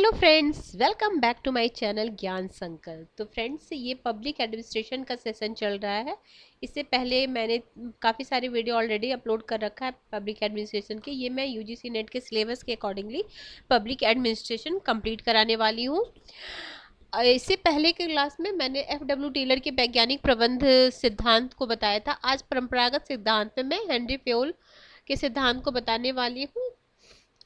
Hello friends, welcome back to my channel Gyan Sankalp. तो friends, ये public administration का session चल रहा है। इससे पहले मैंने काफ़ी सारे वीडियो ऑलरेडी अपलोड कर रखा है पब्लिक एडमिनिस्ट्रेशन के। ये मैं यूजीसी नेट के सिलेबस के अकॉर्डिंगली पब्लिक एडमिनिस्ट्रेशन कंप्लीट कराने वाली हूँ। इससे पहले के क्लास में मैंने एफडब्ल्यू टेलर के वैज्ञानिक प्रबंध सिद्धांत को बताया था। आज परंपरागत सिद्धांत में मैं हेनरी फेयोल के सिद्धांत को बताने वाली हूँ।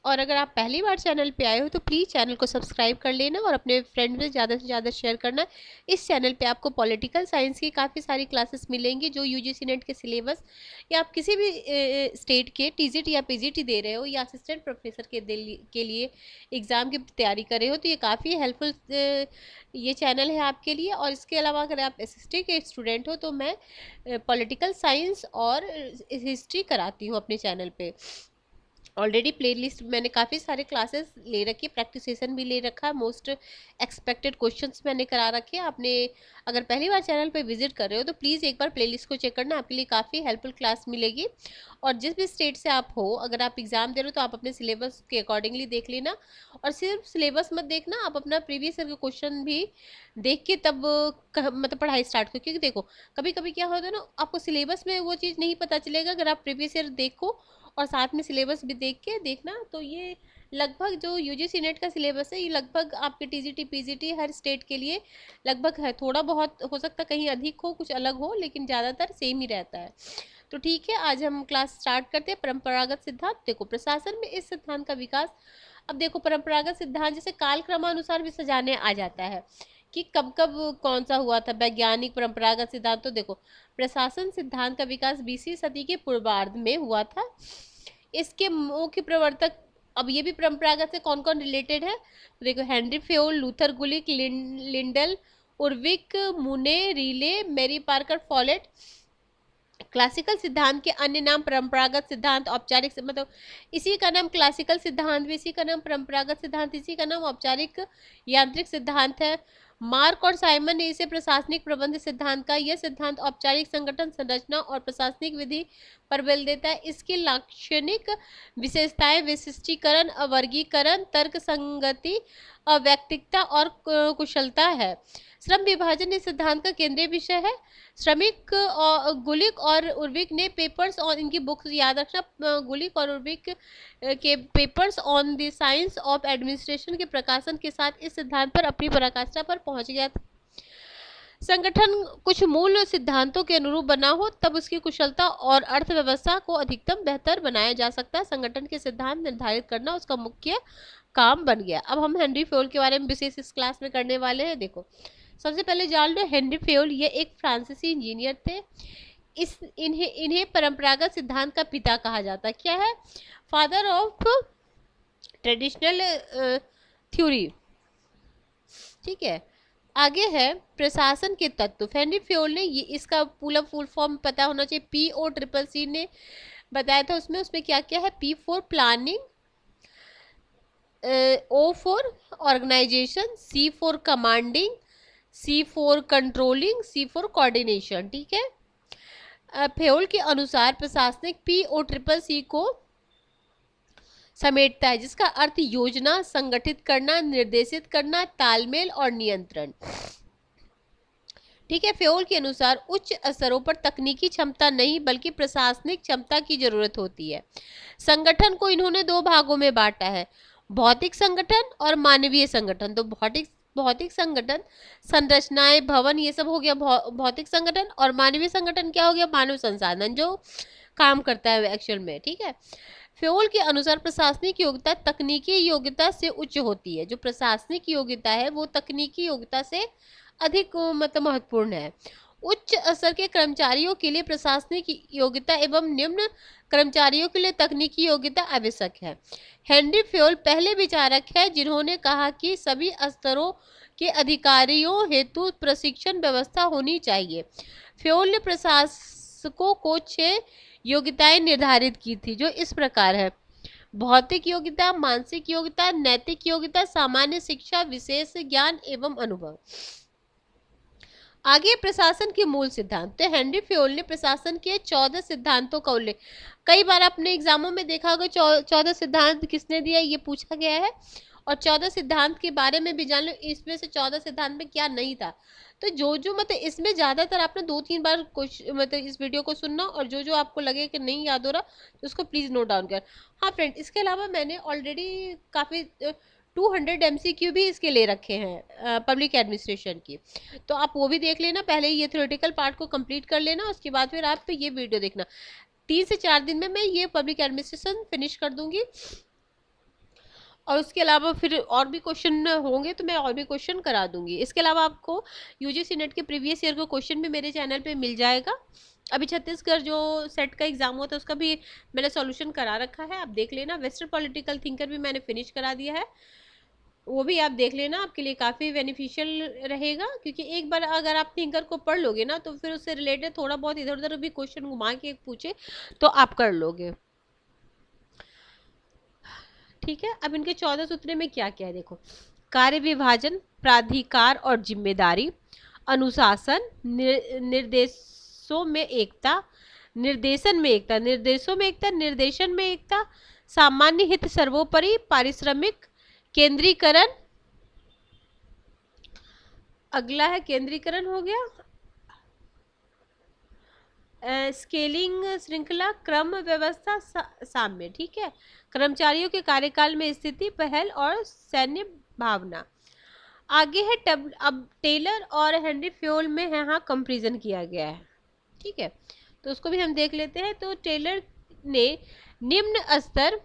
और अगर आप पहली बार चैनल पे आए हो तो प्लीज़ चैनल को सब्सक्राइब कर लेना और अपने फ्रेंड में ज़्यादा से ज़्यादा शेयर करना। इस चैनल पे आपको पॉलिटिकल साइंस की काफ़ी सारी क्लासेस मिलेंगी जो यूजीसी नेट के सिलेबस या आप किसी भी स्टेट के टीजीटी या पीजीटी दे रहे हो या असिस्टेंट प्रोफेसर के लिए एग्ज़ाम की तैयारी कर रहे हो तो ये काफ़ी हेल्पफुल ये चैनल है आपके लिए। और इसके अलावा अगर आप एसएसटी के स्टूडेंट हो तो मैं पॉलिटिकल साइंस और हिस्ट्री कराती हूँ अपने चैनल पे। ऑलरेडी प्लेलिस्ट मैंने काफ़ी सारे क्लासेस ले रखी, प्रैक्टिस सेशन भी ले रखा है, मोस्ट एक्सपेक्टेड क्वेश्चंस मैंने करा रखे हैं। आपने अगर पहली बार चैनल पे विजिट कर रहे हो तो प्लीज़ एक बार प्लेलिस्ट को चेक करना, आपके लिए काफ़ी हेल्पफुल क्लास मिलेगी। और जिस भी स्टेट से आप हो, अगर आप एग्ज़ाम दे रहे हो तो आप अपने सिलेबस के अकॉर्डिंगली देख लेना। और सिर्फ सिलेबस मत देखना, आप अपना प्रीवियस ईयर का क्वेश्चन भी देख के तब मतलब पढ़ाई स्टार्ट करो। क्योंकि देखो, कभी कभी क्या होता है ना, आपको सिलेबस में वो चीज़ नहीं पता चलेगा। अगर आप प्रीवियस ईयर देखो और साथ में सिलेबस भी देख के देखना तो ये लगभग जो यूजीसी नेट का सिलेबस है ये लगभग आपके टीजीटी पीजीटी हर स्टेट के लिए लगभग है। थोड़ा बहुत हो सकता है कहीं अधिक हो, कुछ अलग हो, लेकिन ज़्यादातर सेम ही रहता है। तो ठीक है, आज हम क्लास स्टार्ट करते हैं। परंपरागत सिद्धांत। देखो, प्रशासन में इस सिद्धांत का विकास। अब देखो, परंपरागत सिद्धांत जैसे कालक्रमानुसार भी सजाने आ जाता है कि कब कब कौन सा हुआ था। वैज्ञानिक परंपरागत सिद्धांत तो देखो, प्रशासन सिद्धांत का विकास 20वीं सदी के पूर्वार्ध में हुआ था। इसके मुख्य प्रवर्तक, अब ये भी परंपरागत से कौन कौन रिलेटेड है तो देखो, Henri Fayol, Luther Gulick, Lyndall, Urwick, Mooney, Reiley, Mary Parker Follett. Classical सिद्धांत के अन्य नाम परंपरागत सिद्धांत, औपचारिक मतलब इसी का नाम क्लासिकल सिद्धांत भी, इसी का नाम परंपरागत सिद्धांत, इसी का नाम औपचारिक यांत्रिक सिद्धांत है। मार्क और साइमन ने इसे प्रशासनिक प्रबंध सिद्धांत का। यह सिद्धांत औपचारिक संगठन संरचना और प्रशासनिक विधि पर बल देता है। इसकी लाक्षणिक विशेषताएं विशिष्टीकरण, अवर्गीकरण, तर्क संगति, अवैयक्तिकता और कुशलता है। श्रम विभाजन इस सिद्धांत का केंद्रीय विषय है। श्रमिक और गुलिक और उर्विक ने पेपर्स और इनकी बुक्स याद रखना, गुलिक और उर्विक के papers on the science of administration के प्रकाशन के साथ इस सिद्धांत पर अपनी पराकाष्ठा पर पहुंच गया था। संगठन कुछ मूल सिद्धांतों के अनुरूप बना हो तब उसकी कुशलता और अर्थव्यवस्था को अधिकतम बेहतर बनाया जा सकता है। संगठन के सिद्धांत निर्धारित करना उसका मुख्य काम बन गया। अब हम हेनरी फेयोल के बारे में विशेष इस क्लास में करने वाले हैं। देखो, सबसे पहले जान लो, हेनरी फेयोल ये एक फ्रांसीसी इंजीनियर थे। इन्हें परंपरागत सिद्धांत का पिता कहा जाता है। क्या है? Father of traditional theory. ठीक है, आगे है प्रशासन के तत्व। हेनरी फेयोल ने ये, इसका पूरा फुल फॉर्म पता होना चाहिए। POCCC ने बताया था उसमें क्या क्या है। P for planning, O for organisation, C for commanding, C for controlling, C for coordination. ठीक है, फेयोल के अनुसार प्रशासनिक POCCC को समेटता है, जिसका अर्थ योजना, संगठित करना, निर्देशित करना, तालमेल और नियंत्रण। ठीक है, फेयोल के अनुसार उच्च स्तरों पर तकनीकी क्षमता नहीं बल्कि प्रशासनिक क्षमता की जरूरत होती है। संगठन को इन्होंने दो भागों में बांटा है, भौतिक संगठन और मानवीय संगठन। तो भौतिक संगठन, संरचनाएं, भवन, ये सब हो गया भौतिक संगठन। और मानवीय संगठन क्या हो गया? मानव संसाधन जो काम करता है एक्चुअल में। ठीक है, फेयोल के अनुसार प्रशासनिक योग्यता तकनीकी योग्यता से उच्च होती है। जो प्रशासनिक योग्यता है वो तकनीकी योग्यता से अधिक मतलब महत्वपूर्ण है। उच्च स्तर के कर्मचारियों के लिए प्रशासनिक योग्यता एवं निम्न कर्मचारियों के लिए तकनीकी योग्यता आवश्यक है। हेनरी फेयोल पहले विचारक है जिन्होंने कहा कि सभी स्तरों के अधिकारियों हेतु प्रशिक्षण व्यवस्था होनी चाहिए। फेयोल ने प्रशासकों को 6 योग्यताएं निर्धारित की थी जो इस प्रकार है: भौतिक योग्यता, मानसिक योग्यता, नैतिक योग्यता, सामान्य शिक्षा, विशेष ज्ञान एवं अनुभव। आगे प्रशासन के मूल सिद्धांत। तो हेनरी फेयोल ने प्रशासन के 14 सिद्धांतों का उल्लेख, कई बार अपने एग्जामों में देखा होगा 14 सिद्धांत किसने दिया, ये पूछा गया है। और 14 सिद्धांत के बारे में भी जान लो, इसमें से 14 सिद्धांत में क्या नहीं था। तो जो मतलब इसमें ज़्यादातर आपने 2-3 बार मतलब इस वीडियो को सुनना, और जो आपको लगे कि नहीं याद हो रहा तो उसको प्लीज़ नोट डाउन कर। हाँ फ्रेंड, इसके अलावा मैंने ऑलरेडी काफ़ी 200 MCQ भी इसके ले रखे हैं पब्लिक एडमिनिस्ट्रेशन की, तो आप वो भी देख लेना। पहले ये थ्योरेटिकल पार्ट को कंप्लीट कर लेना, उसके बाद फिर आप ये वीडियो देखना। 3 से 4 दिन में मैं ये पब्लिक एडमिनिस्ट्रेशन फिनिश कर दूंगी, और उसके अलावा फिर और भी क्वेश्चन होंगे तो मैं और भी क्वेश्चन करा दूंगी। इसके अलावा आपको यूजीसी नेट के प्रीवियस ईयर का क्वेश्चन भी मेरे चैनल पे मिल जाएगा। अभी छत्तीसगढ़ जो सेट का एग्जाम होता है उसका भी मैंने सॉल्यूशन करा रखा है, आप देख लेना। वेस्टर्न पॉलिटिकल थिंकर भी मैंने फिनिश करा दिया है, वो भी आप देख लेना, आपके लिए काफ़ी बेनिफिशियल रहेगा। क्योंकि एक बार अगर आप थिंकर को पढ़ लोगे ना, तो फिर उससे रिलेटेड थोड़ा बहुत इधर उधर भी क्वेश्चन घुमा के पूछे तो आप कर लोगे। ठीक है, अब इनके 14 सूत्र में क्या क्या है देखो। कार्य विभाजन, प्राधिकार और जिम्मेदारी, अनुशासन, निर्देशों में एकता, निर्देशन में एकता, निर्देशों में एकता, निर्देशन में एकता, सामान्य हित सर्वोपरि, पारिश्रमिक, केंद्रीकरण, अगला है केंद्रीकरण हो गया, स्केलिंग, श्रृंखला, क्रम व्यवस्था, साम्य। ठीक है, कर्मचारियों के कार्यकाल में स्थिति, पहल और सैन्य भावना। आगे है अब टेलर और हेनरी फ्योल में है, हाँ कंपैरिजन किया गया है। ठीक है, तो उसको भी हम देख लेते हैं। तो टेलर ने निम्न स्तर,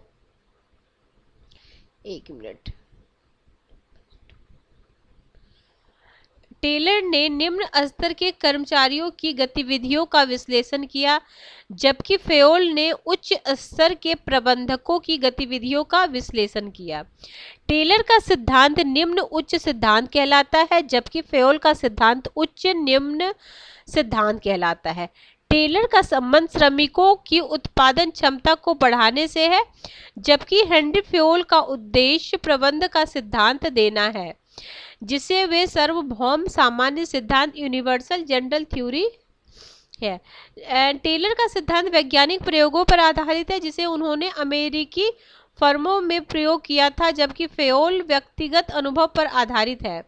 एक मिनट, टेलर ने निम्न स्तर के कर्मचारियों की गतिविधियों का विश्लेषण किया, जबकि फेयोल ने उच्च स्तर के प्रबंधकों की गतिविधियों का विश्लेषण किया। टेलर का सिद्धांत निम्न उच्च सिद्धांत कहलाता है, जबकि फेयोल का सिद्धांत उच्च निम्न सिद्धांत कहलाता है। टेलर का संबंध श्रमिकों की उत्पादन क्षमता को बढ़ाने से है, जबकि हेनरी फेयोल का उद्देश्य प्रबंध का सिद्धांत देना है, जिसे वे सार्वभौम सामान्य सिद्धांत, यूनिवर्सल जनरल थ्योरी है। टेलर का सिद्धांत वैज्ञानिक प्रयोगों पर आधारित है, जिसे उन्होंने अमेरिकी फर्मों में प्रयोग किया था, जबकि फेयोल व्यक्तिगत अनुभव पर आधारित है।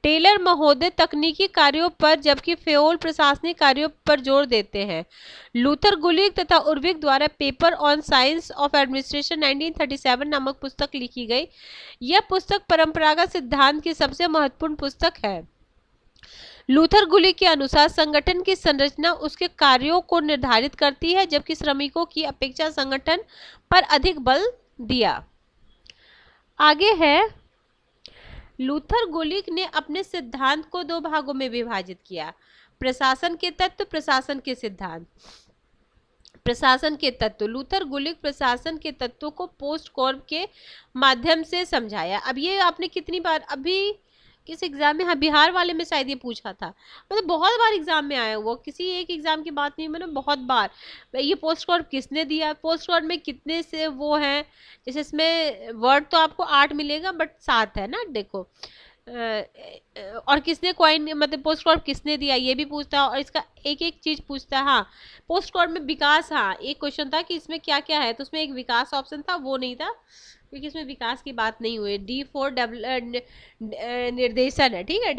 टेलर महोदय तकनीकी कार्यों पर, जबकि फेयोल प्रशासनिक कार्यों पर जोर देते हैं। लूथर गुलिक तथा उर्विक द्वारा paper on science of administration 1937 नामक पुस्तक लिखी गई। यह पुस्तक परंपरागत सिद्धांत की सबसे महत्वपूर्ण पुस्तक है। लूथर गुलिक के अनुसार संगठन की संरचना उसके कार्यों को निर्धारित करती है, जबकि श्रमिकों की अपेक्षा संगठन पर अधिक बल दिया। आगे है, लूथर गुलिक ने अपने सिद्धांत को 2 भागों में विभाजित किया, प्रशासन के तत्व, प्रशासन के सिद्धांत। प्रशासन के तत्व, लूथर गुलिक प्रशासन के तत्वों को पोस्ट कॉर्प के माध्यम से समझाया। अब ये आपने कितनी बार, अभी किस एग्जाम में, हाँ बिहार वाले में शायद ये पूछा था, मतलब बहुत बार एग्जाम में आया हुआ, किसी एक एग्जाम की बात नहीं, मतलब बहुत बार। ये पोस्ट कॉर्प किसने दिया, पोस्ट कॉर्प में कितने से वो हैं, जैसे इसमें वर्ड तो आपको 8 मिलेगा बट 7 है ना, देखो। और किसने कॉइन, मतलब पोस्ट कॉर्प किसने दिया ये भी पूछता है, और इसका एक एक चीज पूछता है। हाँ, पोस्ट कॉर्प में विकास, हाँ एक क्वेश्चन था कि इसमें क्या क्या है, तो उसमें एक विकास ऑप्शन था, वो नहीं था क्योंकि इसमें विकास की बात नहीं हुई। D4 निर्देशन है, ठीक है,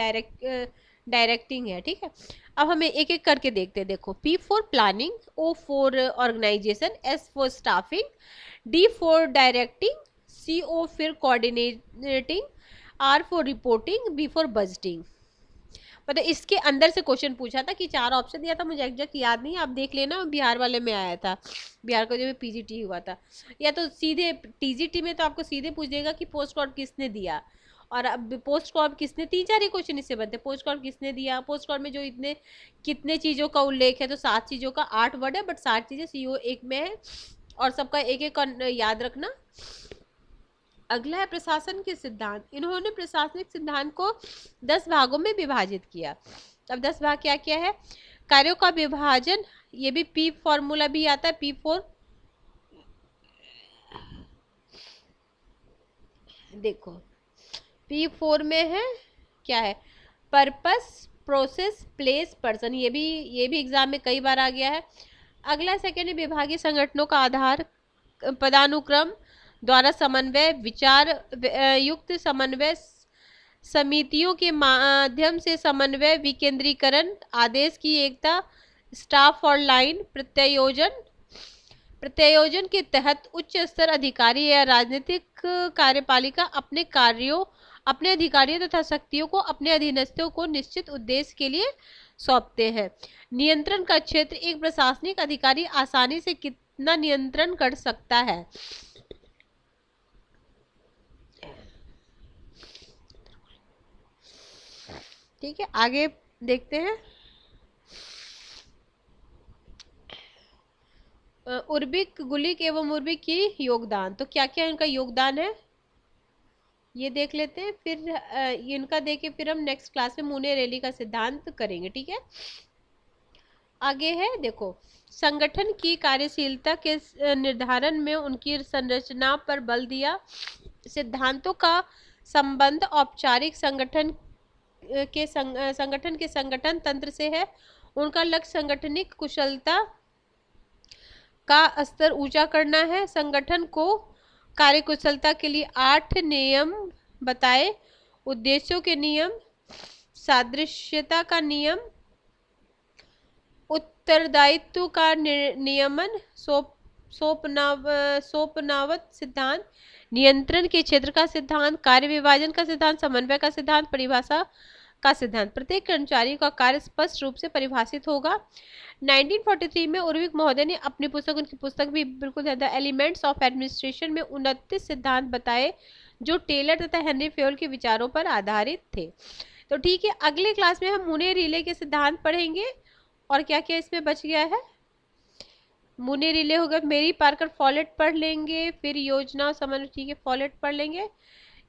डायरेक्टिंग है। ठीक है, अब हमें एक एक करके देखते हैं। देखो, P4 planning, O4 organisation, S4 staffing, D4 directing, CO फिर coordinating, R4 reporting, B4 budgeting. मतलब इसके अंदर से क्वेश्चन पूछा था कि 4 ऑप्शन दिया था, मुझे एग्जैक्ट याद नहीं, आप देख लेना, बिहार वाले में आया था, बिहार का जब PGT हुआ था। या तो सीधे TGT में तो आपको सीधे पूछ देगा कि पोस्ट कॉर्प किसने दिया, और अब पोस्ट कॉर्प किसने, 3-4 ही क्वेश्चन इससे बनते। पोस्ट कॉर्प किसने दिया, पोस्ट कॉर्प में जो इतने कितने चीज़ों का उल्लेख है, तो 7 चीज़ों का 8 वर्ड है, बट 7 चीज़ें CO एक में है, और सबका एक एक याद रखना। अगला है प्रशासन के सिद्धांत। इन्होंने प्रशासनिक सिद्धांत को 10 भागों में विभाजित किया। अब 10 भाग क्या क्या है, कार्यों का विभाजन, ये भी P फॉर्मूला भी आता है, P4। देखो P4 में है क्या है, पर्पस, प्रोसेस, प्लेस, पर्सन। ये भी एग्जाम में कई बार आ गया है। अगला सेकेंड, विभागीय संगठनों का आधार, पदानुक्रम, द्वारा समन्वय, विचार युक्त समन्वय समितियों के माध्यम से समन्वय, विकेंद्रीकरण, आदेश की एकता, स्टाफ और लाइन प्रत्यायोजन के तहत उच्च स्तर अधिकारी या राजनीतिक कार्यपालिका अपने कार्यों, अपने अधिकारियों तथा शक्तियों को अपने अधीनस्थों को निश्चित उद्देश्य के लिए सौंपते हैं। नियंत्रण का क्षेत्र, एक प्रशासनिक अधिकारी आसानी से कितना नियंत्रण कर सकता है। ठीक है, आगे देखते हैं। उर्बिक, गुलिक एवं उर्बिक की योगदान, तो क्या क्या इनका योगदान है ये देख लेते हैं, फिर इनका देख के फिर हम नेक्स्ट क्लास में मूने-रेली का सिद्धांत करेंगे। ठीक है, आगे है देखो, संगठन की कार्यशीलता के निर्धारण में उनकी संरचना पर बल दिया। सिद्धांतों का संबंध औपचारिक संगठन के संगठन तंत्र से है। उनका लक्ष्य संगठनिक कुशलता का स्तर ऊंचा करना है। संगठन को कार्यकुशलता के लिए 8 नियम बताए। उद्देश्यों के नियम, सादृश्यता का नियम, उत्तरदायित्व का नियमन, सोपनावत सिद्धांत, नियंत्रण के क्षेत्र का सिद्धांत, कार्य विभाजन का सिद्धांत, समन्वय का सिद्धांत, परिभाषा का सिद्धांत। प्रत्येक कर्मचारी का कार्य स्पष्ट रूप से परिभाषित होगा। 1943 में उर्विक महोदय ने अपनी पुस्तक, उनकी पुस्तक भी बिल्कुल द एलिमेंट्स ऑफ एडमिनिस्ट्रेशन में 29 सिद्धांत बताए जो टेलर तथा हेनरी फेयोल के विचारों पर आधारित थे। तो ठीक है, अगले क्लास में हम मूने-रीले के सिद्धांत पढ़ेंगे। और क्या क्या इसमें बच गया है, मूने-रीले हो गया, मेरी पार्कर फॉलेट पढ़ लेंगे, फिर योजना और समन्वय, ठीक है, फॉलेट पढ़ लेंगे।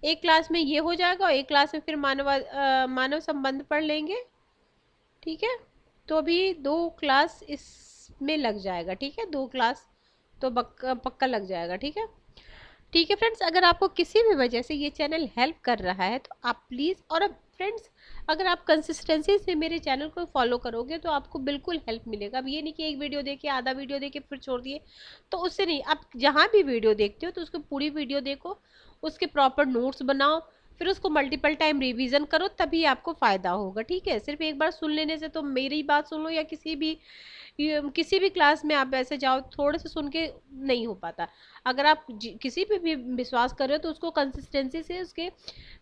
एक क्लास में ये हो जाएगा और एक क्लास में फिर मानव संबंध पढ़ लेंगे। ठीक है, तो अभी 2 क्लास इसमें लग जाएगा। ठीक है, 2 क्लास तो पक्का लग जाएगा। ठीक है, ठीक है फ्रेंड्स, अगर आपको किसी भी वजह से ये चैनल हेल्प कर रहा है तो आप प्लीज़, और फ्रेंड्स अगर आप कंसिस्टेंसी से मेरे चैनल को फॉलो करोगे तो आपको बिल्कुल हेल्प मिलेगा। अब ये नहीं कि एक वीडियो देखे, आधा वीडियो देखे फिर छोड़ दिए, तो उससे नहीं। आप जहाँ भी वीडियो देखते हो तो उसको पूरी वीडियो देखो, उसके प्रॉपर नोट्स बनाओ, फिर उसको मल्टीपल टाइम रिवीजन करो, तभी आपको फ़ायदा होगा। ठीक है, सिर्फ एक बार सुन लेने से तो मेरी बात सुन लो या किसी भी क्लास में आप ऐसे जाओ थोड़े से सुन के नहीं हो पाता। अगर आप किसी पे भी विश्वास कर रहे हो तो उसको कंसिस्टेंसी से उसके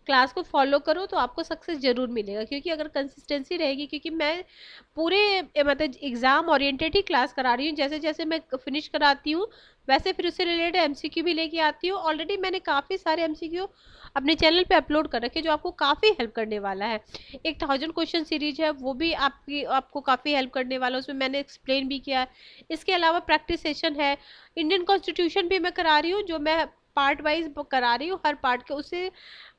क्लास को फॉलो करो तो आपको सक्सेस जरूर मिलेगा। क्योंकि अगर कंसिस्टेंसी रहेगी, क्योंकि मैं पूरे मतलब एग्जाम ओरिएंटेड ही क्लास करा रही हूँ, जैसे जैसे मैं फिनिश कराती हूँ वैसे फिर उससे रिलेटेड एमसीक्यू भी लेके आती हूँ। ऑलरेडी मैंने काफ़ी सारे एमसीक्यू अपने चैनल पे अपलोड कर रखे जो आपको काफ़ी हेल्प करने वाला है। एक 1000 क्वेश्चन सीरीज है, वो भी आपको काफ़ी हेल्प करने वाला है, उसमें मैंने एक्सप्लेन भी किया है। इसके अलावा प्रैक्टिस सेशन है, इंडियन कॉन्स्टिट्यूशन भी मैं करा रही हूँ, जो मैं पार्ट वाइज करा रही हूँ। हर पार्ट के उससे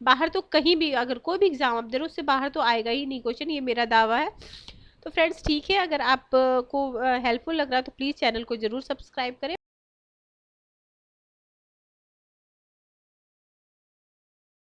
बाहर तो कहीं भी अगर कोई भी एग्जाम आप दे रहे हो उससे बाहर तो आएगा ही नहीं क्वेश्चन, ये मेरा दावा है। तो फ्रेंड्स ठीक है, अगर आपको हेल्पफुल लग रहा है तो प्लीज़ चैनल को ज़रूर सब्सक्राइब करें।